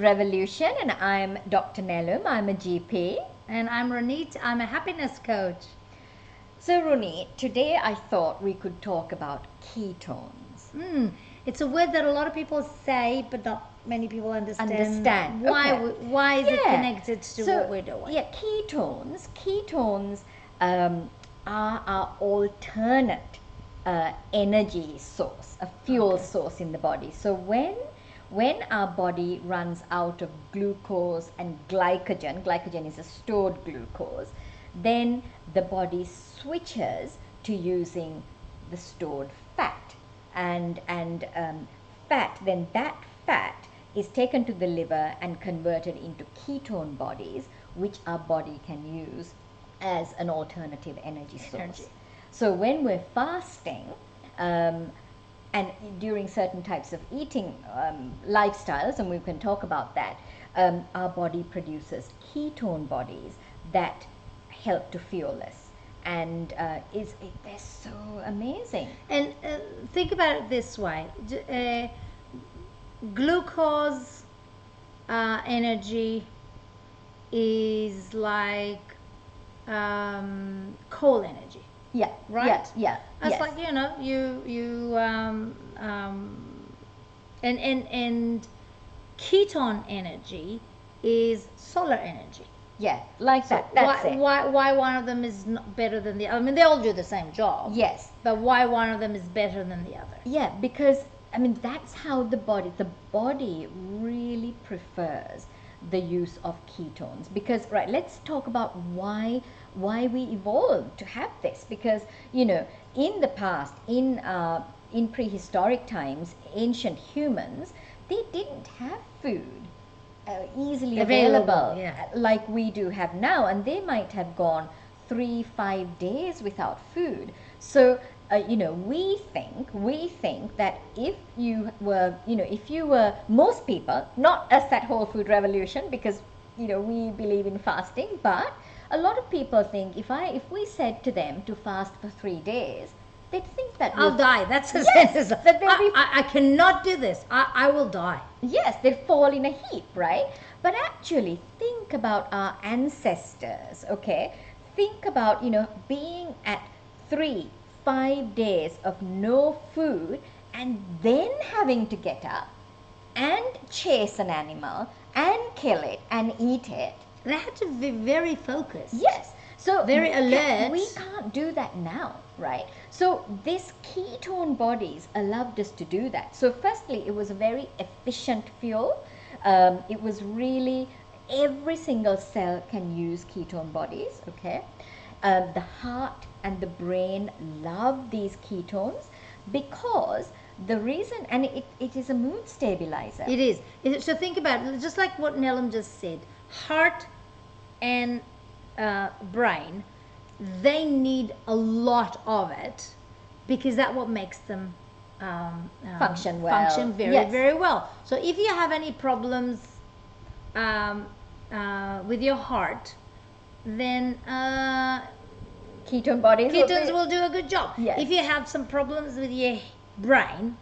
Revolution, and I'm Dr. Nelu. I'm a GP. And I'm Ronit. I'm a happiness coach. So, Ronit, today I thought we could talk about ketones. It's a word that a lot of people say, but not many people understand. Why is it connected to what we're doing? Yeah, ketones are our alternate energy source, a fuel source in the body. So when our body runs out of glucose and glycogen is a stored glucose, then the body switches to using the stored fat, and fat, then that fat is taken to the liver and converted into ketone bodies, which our body can use as an alternative energy source. So when we're fasting, and during certain types of eating lifestyles, and we can talk about that, our body produces ketone bodies that help to fuel us, and they're so amazing. And think about it this way: glucose energy is like coal energy. Yeah. Right. Yeah. It's like and ketone energy is solar energy. Yeah, like So that. That's it. why one of them is not better than the other? I mean, they all do the same job. Yes. But why one of them is better than the other? Yeah, because that's how the body really prefers the use of ketones. Because let's talk about why we evolved to have this. Because in the past, in prehistoric times, ancient humans, they didn't have food easily available like we do have now, and they might have gone 3-5 days without food. So we think that if you were most people, not us at Whole Food Revolution, because we believe in fasting, but a lot of people think if we said to them to fast for 3 days, they'd think that I'll die. That's the yes, sentence. that they'll be, I cannot do this. I will die. yes, they'd fall in a heap, right? But actually, think about our ancestors, okay? Think about, being at 3-5 days of no food, and then having to get up and chase an animal and kill it and eat it. They had to be very focused. Yes. So very alert. We can't do that now, right? So these ketone bodies allowed us to do that. So firstly, it was a very efficient fuel. It was really, every single cell can use ketone bodies, okay? The heart and the brain love these ketones because the reason, and it is a mood stabilizer. It is. So think about it, just like what Nellum just said, heart and brain, they need a lot of it because that's what makes them function well. Function very well. So if you have any problems with your heart, then ketones will do a good job. Yes. If you have some problems with your brain,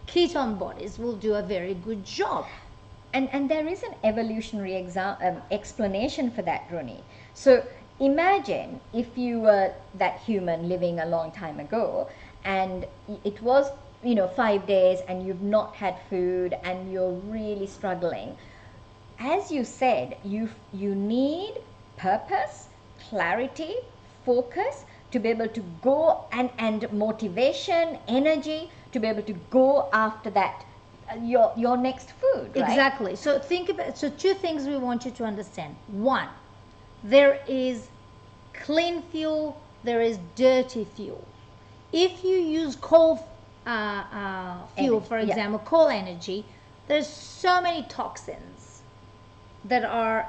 ketone bodies will do a very good job. And there is an evolutionary explanation for that, Ronit. So imagine if you were that human living a long time ago, and it was 5 days and you've not had food and you're really struggling. As you said, you need purpose, clarity, focus to be able to go, and motivation, energy to be able to go after that your next food, right? Exactly. So think about, so two things we want you to understand. One, there is clean fuel, there is dirty fuel. If you use coal fuel, for example, coal energy, there's so many toxins that are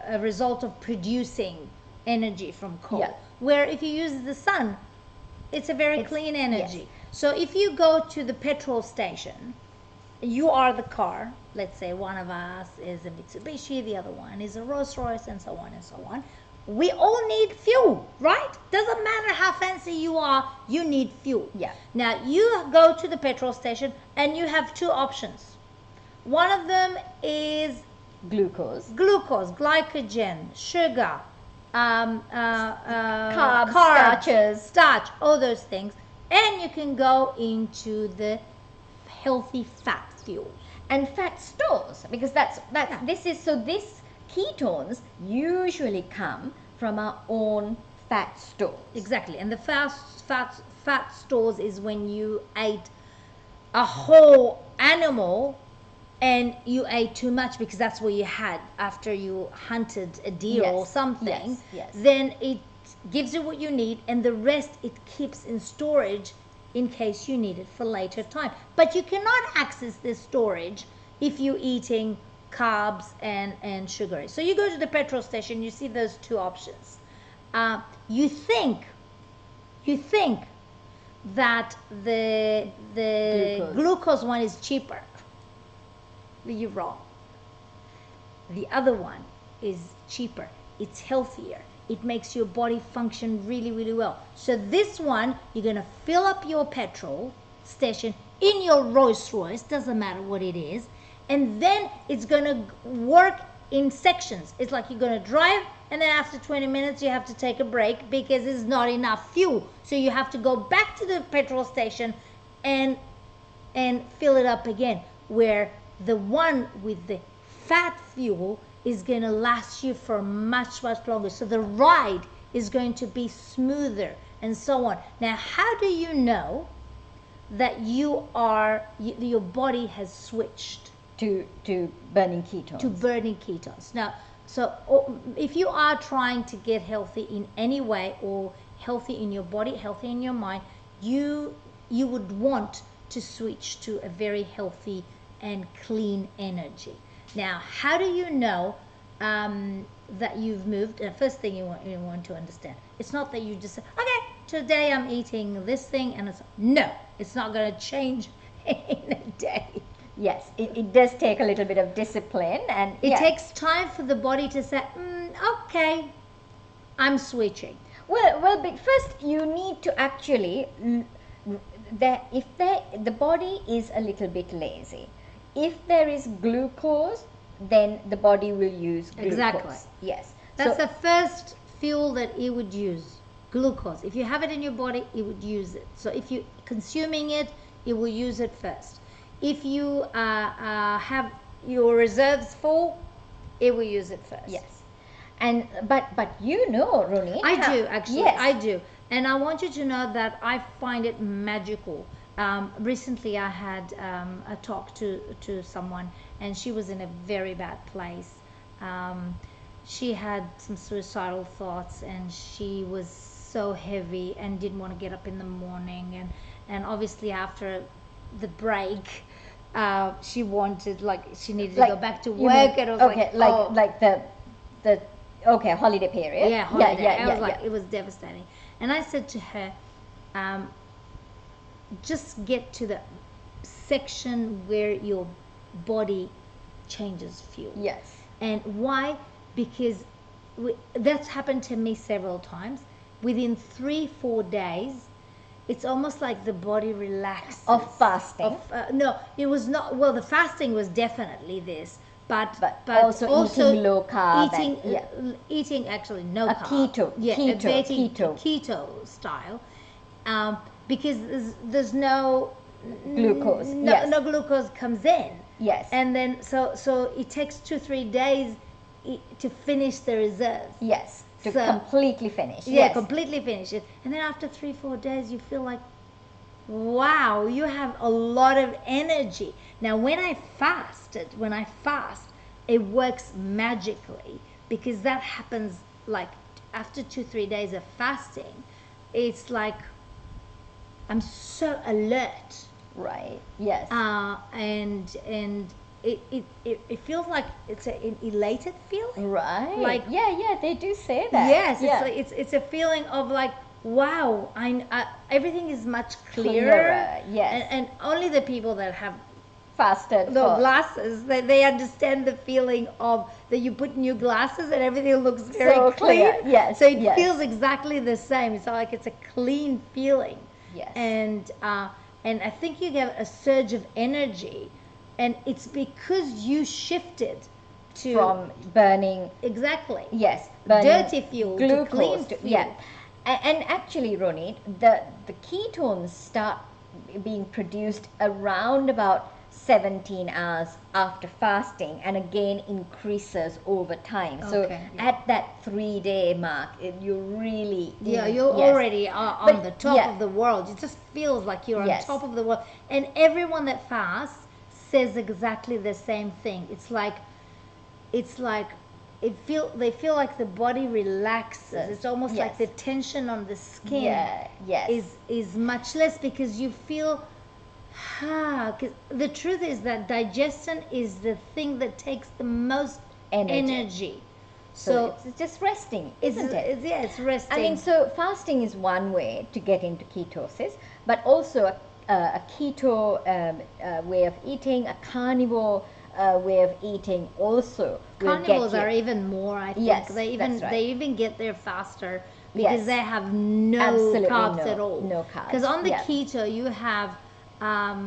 a result of producing energy from coal. Yeah. Where if you use the sun, it's a very clean energy. Yes. So if you go to the petrol station, you are the car, let's say one of us is a Mitsubishi, the other one is a Rolls Royce, and so on and so on. We all need fuel, right? Doesn't matter how fancy you are, you need fuel. Yeah. Now you go to the petrol station and you have two options. One of them is Glucose. glycogen, sugar, Carbs, starches. starch, all those things. And you can go into the healthy fat fuel. And fat stores, because this ketones usually come from our own fat stores. Exactly. And the fat stores is when you ate a whole animal and you ate too much, because that's what you had after you hunted a deer or something. Yes. Then it gives you what you need, and the rest it keeps in storage in case you need it for later time. But you cannot access this storage if you're eating carbs and sugary. So you go to the petrol station, you see those two options. You think that the glucose one is cheaper. You're wrong. The other one is cheaper. It's healthier. It makes your body function really, really well. So this one, you're going to fill up your petrol station in your Rolls Royce, doesn't matter what it is, and then it's going to work in sections. It's like you're going to drive, and then after 20 minutes you have to take a break because there's not enough fuel. So you have to go back to the petrol station and fill it up again, where the one with the fat fuel is going to last you for much, much longer. So the ride is going to be smoother and so on. Now, how do you know that your body has switched to burning ketones? To burning ketones. Now, so if you are trying to get healthy in any way, or healthy in your body, healthy in your mind, you would want to switch to a very healthy and clean energy. Now, how do you know that you've moved? The first thing you want to understand, it's not that you just say, okay, today I'm eating this thing, and it's not going to change in a day. Yes, it does take a little bit of discipline, and it takes time for the body to say, okay, I'm switching. Well, but first you need to actually, the body is a little bit lazy. If there is glucose, then the body will use glucose. Exactly. Yes. That's the first fuel that it would use, glucose. If you have it in your body, it would use it. So if you're consuming it, it will use it first. If you have your reserves full, it will use it first. Yes. And but Ronit, I do actually. Yes. I do, and I want you to know that I find it magical. Recently, I had a talk to someone, and she was in a very bad place. She had some suicidal thoughts, and she was so heavy and didn't want to get up in the morning. And obviously, after the break, she needed to go back to work. And it was like the holiday period. Yeah, holiday. Yeah. It was devastating. And I said to her, just get to the section where your body changes fuel. Yes. And why? Because that's happened to me several times. Within 3-4 days, it's almost like the body relaxes. Of fasting? No, it was not. Well, the fasting was definitely this. But also eating low carb, eating actually no carb. Keto style, because there's no glucose. No glucose comes in. Yes. And then so it takes 2-3 days to finish the reserve. Yes. To completely finish. Yeah, completely finish it. And then after 3-4 days, you feel like, wow, you have a lot of energy. Now, when I fast, it works magically, because that happens like after 2-3 days of fasting. It's like I'm so alert. Right. Yes. And it feels like it's an elated feeling. Right. Like they do say that. Yes. It's a feeling of like, wow, everything is much clearer. Yes. And only the people that have fasted the glasses, they understand the feeling of that you put new glasses and everything looks very so clean. Yes. So it feels exactly the same. It's like it's a clean feeling. Yes. And I think you get a surge of energy And it's because you shifted to from burning, exactly yes, burning dirty fuel to clean glucose fuel. yeah. And actually, Ronit, the ketones start being produced around about 17 hours after fasting, and again increases over time. So Okay, yeah. at that 3-day mark, you really Yeah, in- you yes. already are on But, the top yeah. of the world. It just feels like you're Yes. on top of the world. And everyone that fasts says exactly the same thing. It's like they feel like the body relaxes. It's almost Yes. like the tension on the skin Yeah, yes. is much less, because you feel because the truth is that digestion is the thing that takes the most energy. So it's just resting, isn't it? Yeah, it's resting. I mean, so fasting is one way to get into ketosis, but also a keto way of eating, a carnivore way of eating also will get Carnivores you. are even more, I think. Yes, they that's right. get there faster because Yes. they have no Absolutely carbs no- at all. no carbs, Because on the yeah. keto you have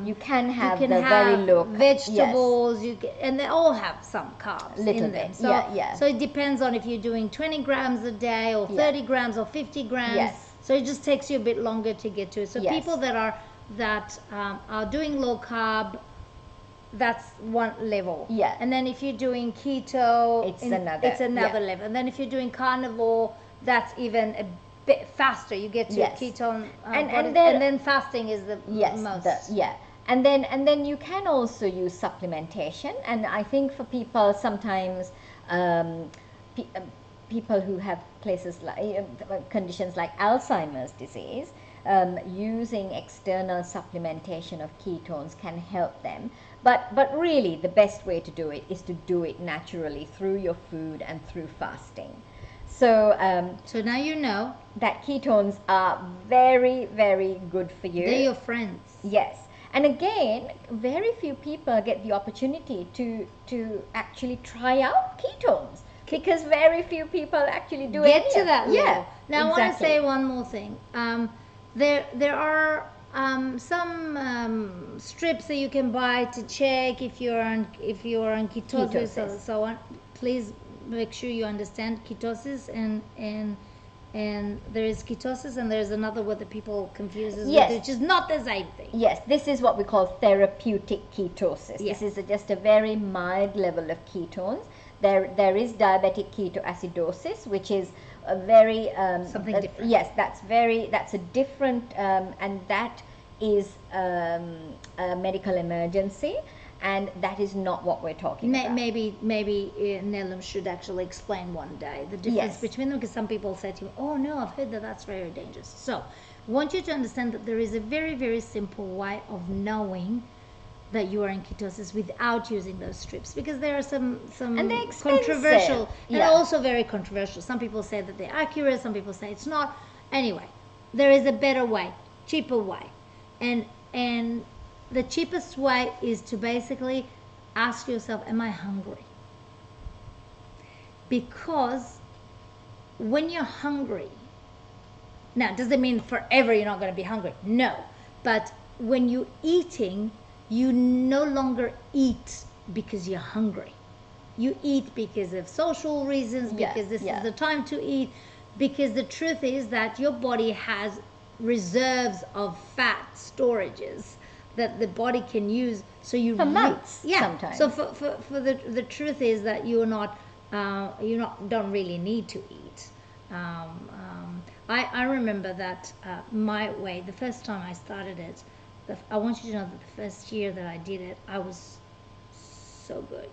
You can have you can the have very low vegetables, and they all have some carbs Little in them. bit, So yeah. so it depends on if you're doing 20 grams a day or 30 grams or 50 grams. Yes. So it just takes you a bit longer to get to it. So Yes. people that are doing low carb, that's one level. Yeah. And then if you're doing keto, It's another, it's another yeah. level. And then if you're doing carnivore, that's even a bit faster. You get to Yes. ketone, And and then fasting is the Yes, most. yeah. And then you can also use supplementation. And I think for people sometimes, people who have places like conditions like Alzheimer's disease, using external supplementation of ketones can help them. But really, the best way to do it is to do it naturally through your food and through fasting. So So now you know that ketones are very, very good for you. they're your friends. Yes. And again, very few people get the opportunity to actually try out ketones, because very few people actually do Get any to of- that level. Yeah. Now I want to exactly. say one more thing. There are some strips that you can buy to check if you're on ketosis, or Ketosis. so on. Please make sure you understand ketosis, and there is ketosis, and there's another word that people confuses Yes. with, which is not the same thing. Yes, this is what we call therapeutic ketosis. Yeah. This is just a very mild level of ketones. There is diabetic ketoacidosis, which is a very Something different. Yes, that's a different, and that is a medical emergency, and that is not what we're talking about. Maybe Nelu should actually explain one day the difference Yes. between them, because some people say to me, "Oh no, I've heard that that's very dangerous." So, I want you to understand that there is a very, very simple way of knowing that you are in ketosis without using those strips, because there are some And they're expensive. controversial and Yeah. also very controversial. Some people say that they're accurate, some people say it's not. Anyway, there is a better way, cheaper way, and the cheapest way is to basically ask yourself, am I hungry? Because when you're hungry, now does it mean forever you're not going to be hungry? No. But when you're eating, you no longer eat because you're hungry. You eat because of social reasons, Yeah, because this yeah. is the time to eat, because the truth is that your body has reserves of fat storages that the body can use, so you For months, yeah. sometimes. So for the truth is that you're not don't really need to eat. I remember that my way, the first time I started it, I want you to know that the first year that I did it, I was so good.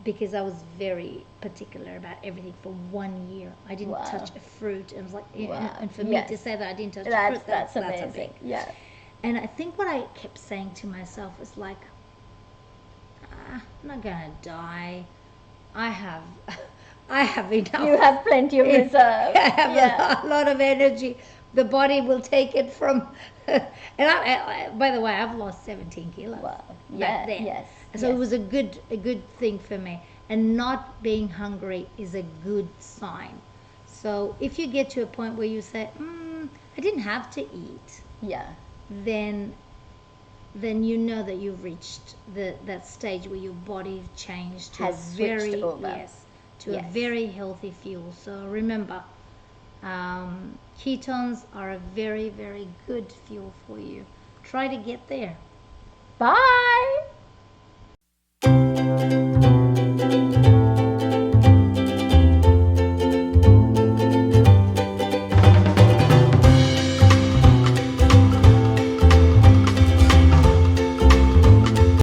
Because I was very particular about everything for 1 year. I didn't Wow. touch a fruit, and it was like, Wow. and for me Yes. to say that I didn't touch a fruit, That's a amazing. big. Yeah. And I think what I kept saying to myself was like, I'm not gonna die. I have enough. You have plenty of reserve. I have Yeah. a lot of energy. The body will take it from. And I, by the way, I've lost 17 kilos. Wow. back Yeah, then. yes, So yes. it was a good thing for me. And not being hungry is a good sign. So if you get to a point where you say, I didn't have to eat, Yeah. then then you know that you've reached that stage where your body changed to Has switched over. yes, to a Yes. very healthy fuel. So remember, ketones are a very, very good fuel for you. Try to get there. Bye.